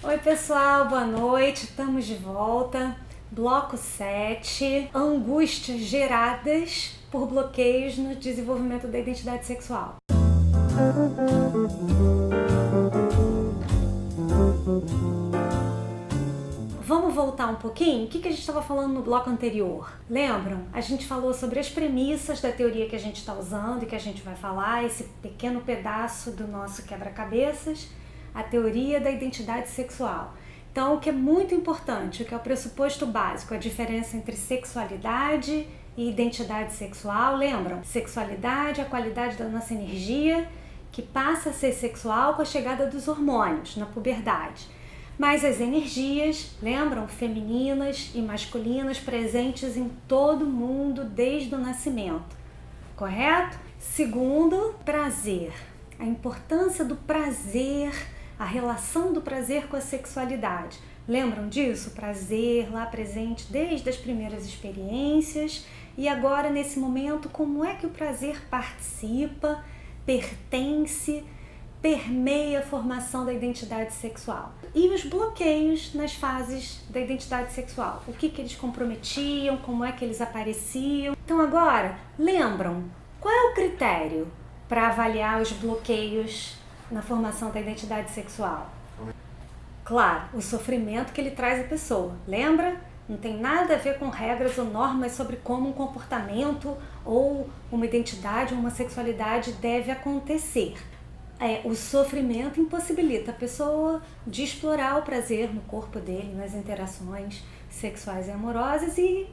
Oi pessoal, boa noite, estamos de volta. Bloco 7, angústias geradas por bloqueios no desenvolvimento da identidade sexual. Vamos voltar um pouquinho? O que a gente estava falando no bloco anterior? Lembram? A gente falou sobre as premissas da teoria que a gente está usando e que a gente vai falar, esse pequeno pedaço do nosso quebra-cabeças, a teoria da identidade sexual. Então, o que é muito importante, o que é o pressuposto básico, a diferença entre sexualidade e identidade sexual, lembram? Sexualidade é a qualidade da nossa energia que passa a ser sexual com a chegada dos hormônios na puberdade. Mas as energias, lembram? Femininas e masculinas presentes em todo mundo desde o nascimento, correto? Segundo, prazer. A importância do prazer, a relação do prazer com a sexualidade. Lembram disso? Prazer lá presente desde as primeiras experiências e agora nesse momento como é que o prazer participa, pertence, permeia a formação da identidade sexual. E os bloqueios nas fases da identidade sexual. O que eles comprometiam, como é que eles apareciam. Então agora, lembram, qual é o critério para avaliar os bloqueios na formação da identidade sexual? Claro, o sofrimento que ele traz à pessoa. Lembra? Não tem nada a ver com regras ou normas sobre como um comportamento ou uma identidade ou uma sexualidade deve acontecer. O sofrimento impossibilita a pessoa de explorar o prazer no corpo dele, nas interações sexuais e amorosas e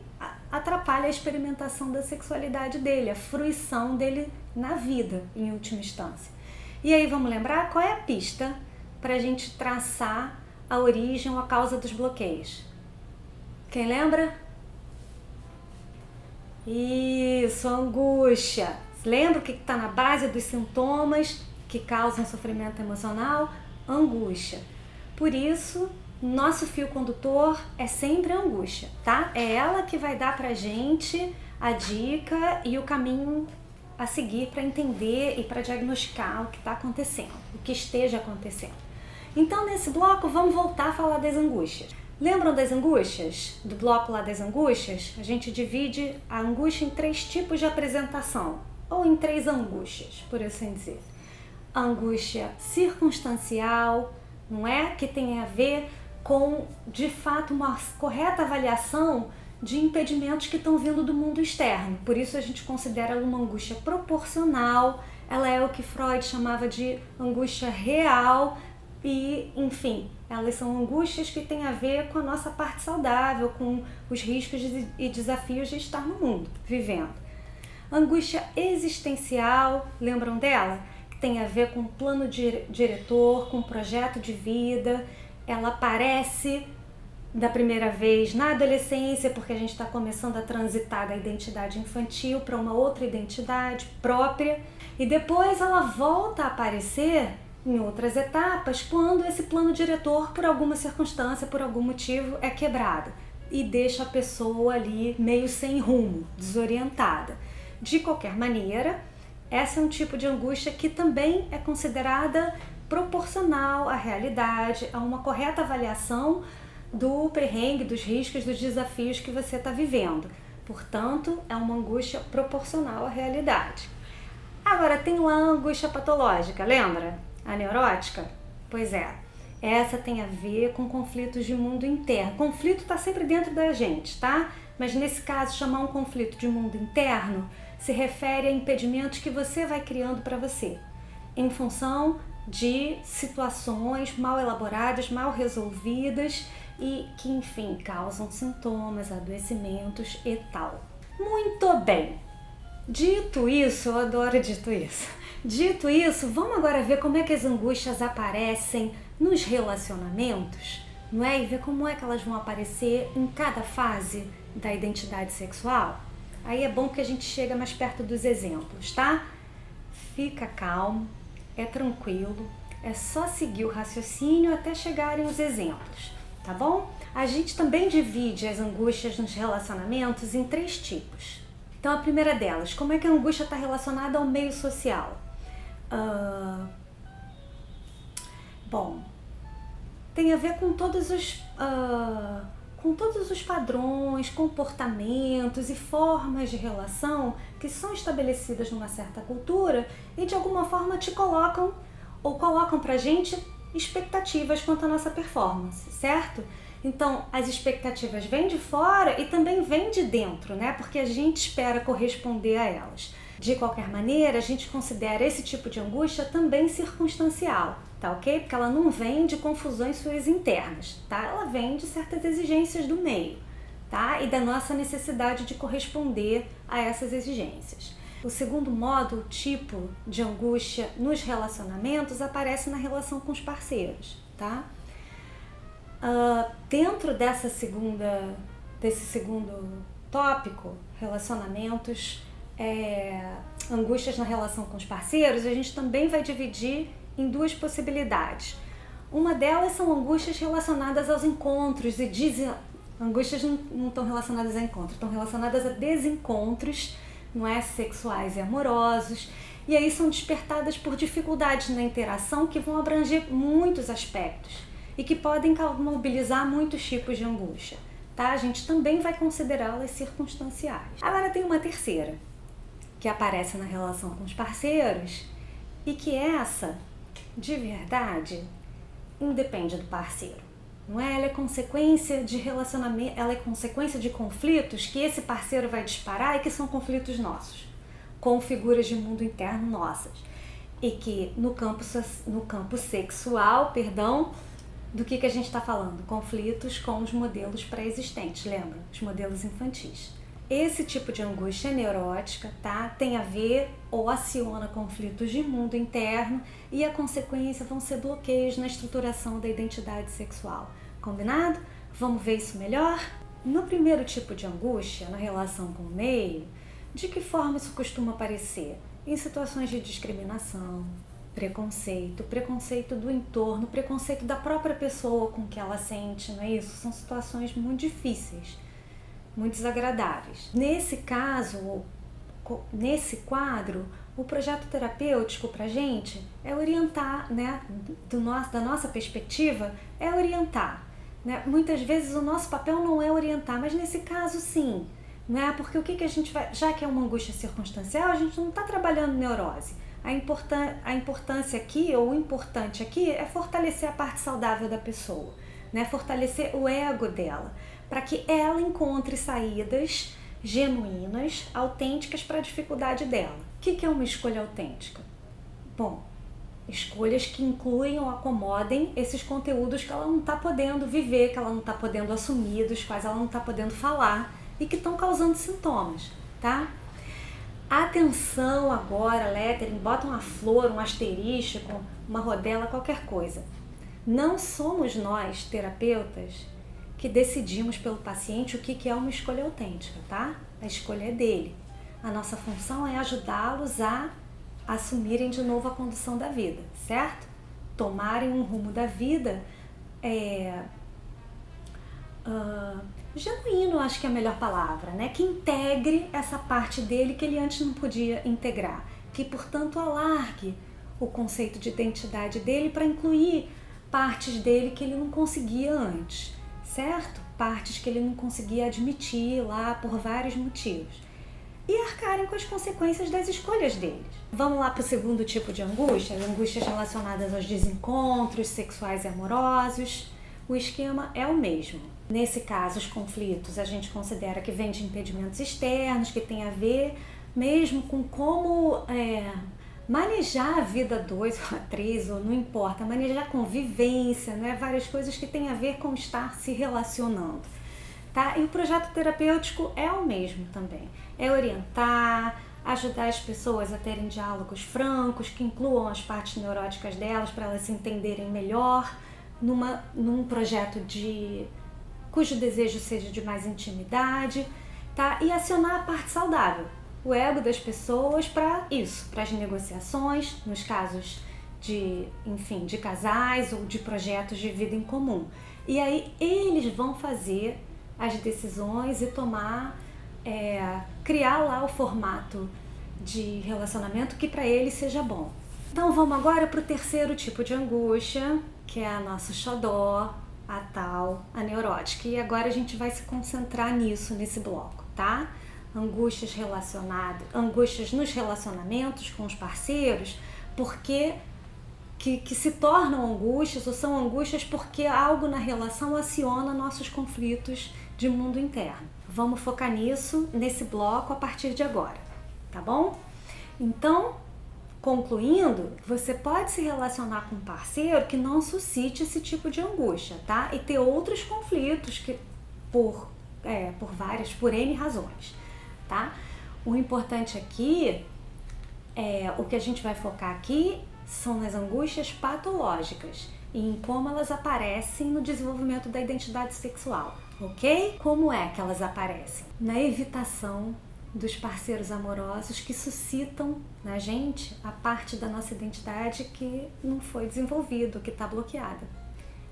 atrapalha a experimentação da sexualidade dele, a fruição dele na vida, em última instância. E aí vamos lembrar qual é a pista para a gente traçar a origem ou a causa dos bloqueios. Quem lembra? Isso, angústia. Lembra o que está na base dos sintomas que causam sofrimento emocional? Angústia. Por isso, nosso fio condutor é sempre a angústia, tá? É ela que vai dar pra gente a dica e o caminho a seguir para entender e para diagnosticar o que está acontecendo, o que esteja acontecendo. Então, nesse bloco, vamos voltar a falar das angústias. Lembram das angústias? Do bloco lá das angústias? A gente divide a angústia em 3 tipos de apresentação, ou em 3 angústias, por assim dizer. A angústia circunstancial, não é? Que tem a ver com, de fato, uma correta avaliação de impedimentos que estão vindo do mundo externo. Por isso a gente considera ela uma angústia proporcional, ela é o que Freud chamava de angústia real e, enfim, elas são angústias que têm a ver com a nossa parte saudável, com os riscos e desafios de estar no mundo, vivendo. Angústia existencial, lembram dela? Que tem a ver com o plano diretor, com o projeto de vida, ela aparece da primeira vez na adolescência, porque a gente está começando a transitar da identidade infantil para uma outra identidade própria, e depois ela volta a aparecer em outras etapas quando esse plano diretor, por alguma circunstância, por algum motivo, é quebrado e deixa a pessoa ali meio sem rumo, desorientada. De qualquer maneira, essa é um tipo de angústia que também é considerada proporcional à realidade, a uma correta avaliação do perrengue, dos riscos, dos desafios que você está vivendo. Portanto, é uma angústia proporcional à realidade. Agora, tem lá a angústia patológica, lembra? A neurótica? Pois é, essa tem a ver com conflitos de mundo interno. O conflito está sempre dentro da gente, tá? Mas nesse caso, chamar um conflito de mundo interno se refere a impedimentos que você vai criando para você, em função de situações mal elaboradas, mal resolvidas e que, enfim, causam sintomas, adoecimentos e tal. Muito bem! Dito isso, eu adoro dito isso. Dito isso, vamos agora ver como é que as angústias aparecem nos relacionamentos, não é? E ver como é que elas vão aparecer em cada fase da identidade sexual. Aí é bom que a gente chega mais perto dos exemplos, tá? Fica calmo, é tranquilo, é só seguir o raciocínio até chegarem os exemplos, tá bom? A gente também divide as angústias nos relacionamentos em 3 tipos. Então, a primeira delas, como é que a angústia está relacionada ao meio social? Bom, tem a ver com todos os padrões, comportamentos e formas de relação que são estabelecidas numa certa cultura e de alguma forma te colocam ou colocam pra gente expectativas quanto à nossa performance, certo? Então, as expectativas vêm de fora e também vêm de dentro, né? Porque a gente espera corresponder a elas. De qualquer maneira, a gente considera esse tipo de angústia também circunstancial, tá ok? Porque ela não vem de confusões suas internas, tá? Ela vem de certas exigências do meio, tá? E da nossa necessidade de corresponder a essas exigências. O segundo modo, o tipo de angústia nos relacionamentos, aparece na relação com os parceiros, tá? Dentro desse segundo tópico, relacionamentos, angústias na relação com os parceiros, a gente também vai dividir em duas possibilidades. Uma delas são angústias relacionadas aos encontros angústias não estão relacionadas a encontros, estão relacionadas a desencontros, não é, sexuais e amorosos, e aí são despertadas por dificuldades na interação que vão abranger muitos aspectos e que podem mobilizar muitos tipos de angústia, tá? A gente também vai considerá-las circunstanciais. Agora tem uma terceira, que aparece na relação com os parceiros e que essa, de verdade, independe do parceiro, não é? Ela é consequência de relacionamento, ela é consequência de conflitos que esse parceiro vai disparar e que são conflitos nossos, com figuras de mundo interno nossas, e que no campo sexual, do que a gente está falando? Conflitos com os modelos pré-existentes, lembra? Os modelos infantis. Esse tipo de angústia neurótica, tá? Tem a ver ou aciona conflitos de mundo interno e a consequência vão ser bloqueios na estruturação da identidade sexual. Combinado? Vamos ver isso melhor? No primeiro tipo de angústia, na relação com o meio, de que forma isso costuma aparecer? Em situações de discriminação, preconceito do entorno, preconceito da própria pessoa com que ela sente, não é isso? São situações muito difíceis, muito desagradáveis. Nesse caso, nesse quadro, o projeto terapêutico pra gente é orientar, né, da nossa perspectiva, é orientar, né? Muitas vezes o nosso papel não é orientar, mas nesse caso sim, né? Porque o que a gente vai, já que é uma angústia circunstancial, a gente não está trabalhando neurose. A importância aqui, ou o importante aqui, é fortalecer a parte saudável da pessoa, né? Fortalecer o ego dela, para que ela encontre saídas genuínas, autênticas para a dificuldade dela. O que é uma escolha autêntica? Bom, escolhas que incluem ou acomodem esses conteúdos que ela não está podendo viver, que ela não está podendo assumir, dos quais ela não está podendo falar e que estão causando sintomas, tá? Atenção agora, lettering, bota uma flor, um asterístico, uma rodela, qualquer coisa. Não somos nós, terapeutas, que decidimos pelo paciente o que é uma escolha autêntica, tá? A escolha é dele. A nossa função é ajudá-los a assumirem de novo a condução da vida, certo? Tomarem um rumo da vida genuíno, acho que é a melhor palavra, né? Que integre essa parte dele que ele antes não podia integrar, que portanto alargue o conceito de identidade dele para incluir partes dele que ele não conseguia antes, certo? Partes que ele não conseguia admitir lá por vários motivos. E arcarem com as consequências das escolhas deles. Vamos lá para o segundo tipo de angústia, as angústias relacionadas aos desencontros sexuais e amorosos. O esquema é o mesmo. Nesse caso, os conflitos a gente considera que vêm de impedimentos externos, que tem a ver mesmo com como manejar a vida a dois ou a três, ou não importa, manejar a convivência, né? Várias coisas que tem a ver com estar se relacionando. Tá? E o projeto terapêutico é o mesmo também. É orientar, ajudar as pessoas a terem diálogos francos, que incluam as partes neuróticas delas para elas se entenderem melhor, num projeto cujo desejo seja de mais intimidade, tá? E acionar a parte saudável, o ego das pessoas para isso, para as negociações, nos casos de casais ou de projetos de vida em comum. E aí eles vão fazer as decisões e criar lá o formato de relacionamento que para eles seja bom. Então vamos agora para o terceiro tipo de angústia, que é a nossa xodó, a tal, a neurótica. E agora a gente vai se concentrar nisso, nesse bloco, tá? Angústias nos relacionamentos com os parceiros, porque que se tornam angústias ou são angústias porque algo na relação aciona nossos conflitos de mundo interno. Vamos focar nisso, nesse bloco, a partir de agora, tá bom? Então, concluindo, você pode se relacionar com um parceiro que não suscite esse tipo de angústia, tá? E ter outros conflitos que por N razões, tá? O importante aqui, o que a gente vai focar aqui são nas angústias patológicas e em como elas aparecem no desenvolvimento da identidade sexual, ok? Como é que elas aparecem? Na evitação dos parceiros amorosos que suscitam na gente a parte da nossa identidade que não foi desenvolvida, que está bloqueada.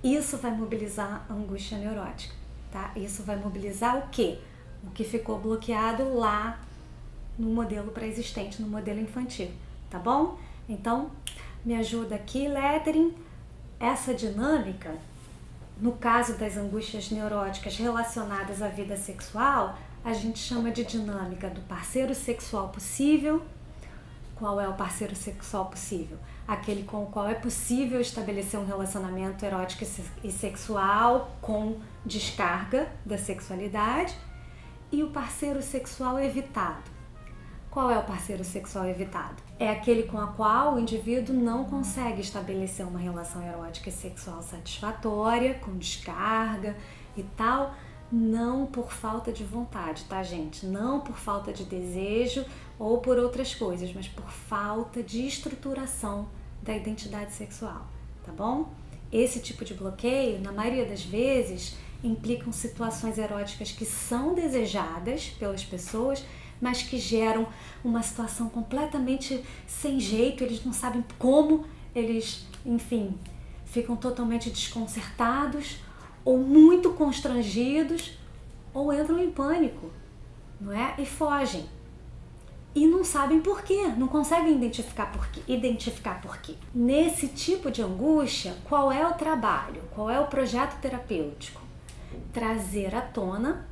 Isso vai mobilizar a angústia neurótica, tá? Isso vai mobilizar o quê? O que ficou bloqueado lá no modelo pré-existente, no modelo infantil, tá bom? Então, me ajuda aqui, lettering. Essa dinâmica, no caso das angústias neuróticas relacionadas à vida sexual, a gente chama de dinâmica do parceiro sexual possível. Qual é o parceiro sexual possível? Aquele com o qual é possível estabelecer um relacionamento erótico e sexual com descarga da sexualidade. E o parceiro sexual evitado. Qual é o parceiro sexual evitado? É aquele com o qual o indivíduo não consegue estabelecer uma relação erótica e sexual satisfatória, com descarga e tal, não por falta de vontade, tá, gente? Não por falta de desejo ou por outras coisas, mas por falta de estruturação da identidade sexual, tá bom? Esse tipo de bloqueio, na maioria das vezes, implicam situações eróticas que são desejadas pelas pessoas, mas que geram uma situação completamente sem jeito, eles não sabem como, eles, enfim, ficam totalmente desconcertados ou muito constrangidos ou entram em pânico, não é? E fogem. E não sabem por quê, não conseguem identificar por quê. Nesse tipo de angústia, qual é o trabalho? Qual é o projeto terapêutico? Trazer à tona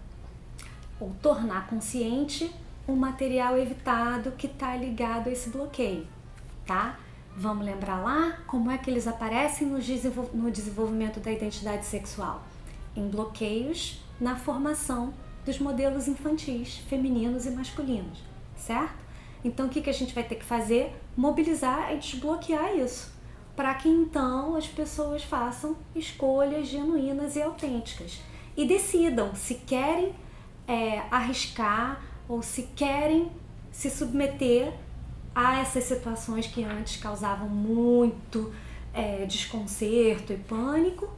ou tornar consciente o material evitado que está ligado a esse bloqueio, tá? Vamos lembrar lá como é que eles aparecem no desenvolvimento da identidade sexual? Em bloqueios na formação dos modelos infantis, femininos e masculinos, certo? Então o que a gente vai ter que fazer? Mobilizar e desbloquear isso, para que então as pessoas façam escolhas genuínas e autênticas e decidam se querem arriscar ou se querem se submeter a essas situações que antes causavam muito desconcerto e pânico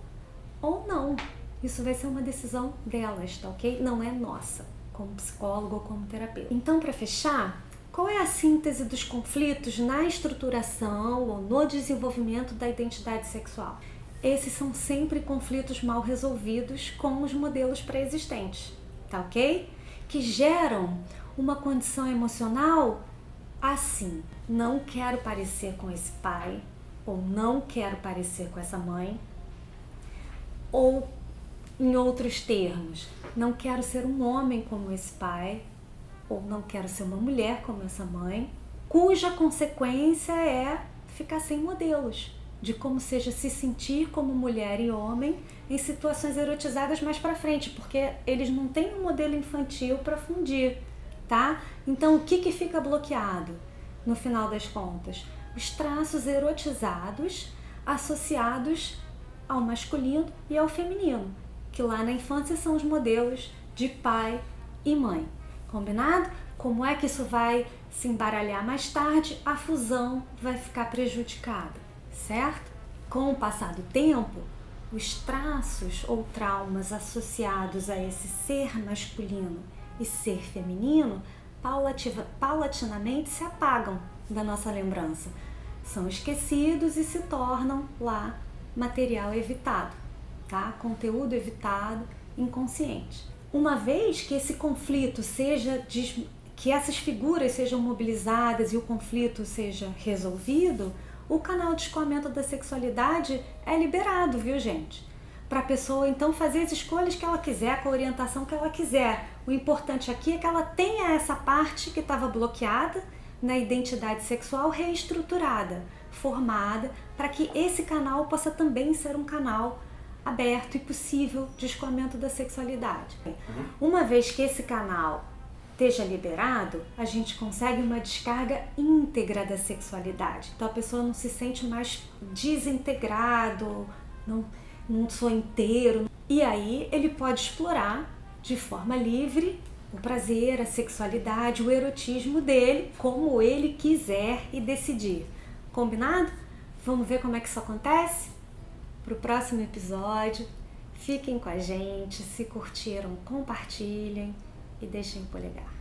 ou não. Isso vai ser uma decisão delas, tá ok? Não é nossa, como psicólogo ou como terapeuta. Então, para fechar, qual é a síntese dos conflitos na estruturação ou no desenvolvimento da identidade sexual? Esses são sempre conflitos mal resolvidos com os modelos pré-existentes, tá ok? Que geram uma condição emocional assim: não quero parecer com esse pai, ou não quero parecer com essa mãe, ou em outros termos, não quero ser um homem como esse pai, ou não quero ser uma mulher como essa mãe, cuja consequência é ficar sem modelos de como seja se sentir como mulher e homem em situações erotizadas mais pra frente, porque eles não têm um modelo infantil para fundir, tá? Então o que fica bloqueado no final das contas? Os traços erotizados associados ao masculino e ao feminino, que lá na infância são os modelos de pai e mãe. Combinado? Como é que isso vai se embaralhar mais tarde? A fusão vai ficar prejudicada, certo? Com o passar do tempo, os traços ou traumas associados a esse ser masculino e ser feminino paulatinamente se apagam da nossa lembrança, são esquecidos e se tornam lá material evitado, tá? Conteúdo evitado, inconsciente. Uma vez que esse conflito que essas figuras sejam mobilizadas e o conflito seja resolvido, o canal de escoamento da sexualidade é liberado, viu, gente? Para a pessoa então fazer as escolhas que ela quiser, com a orientação que ela quiser. O importante aqui é que ela tenha essa parte que estava bloqueada na identidade sexual reestruturada, formada, para que esse canal possa também ser um canal aberto e possível de escoamento da sexualidade. Uma vez que esse canal esteja liberado, a gente consegue uma descarga íntegra da sexualidade. Então a pessoa não se sente mais desintegrado, não sou inteiro. E aí ele pode explorar de forma livre o prazer, a sexualidade, o erotismo dele, como ele quiser e decidir. Combinado? Vamos ver como é que isso acontece? Para o próximo episódio, fiquem com a gente, se curtiram, compartilhem e deixem o polegar.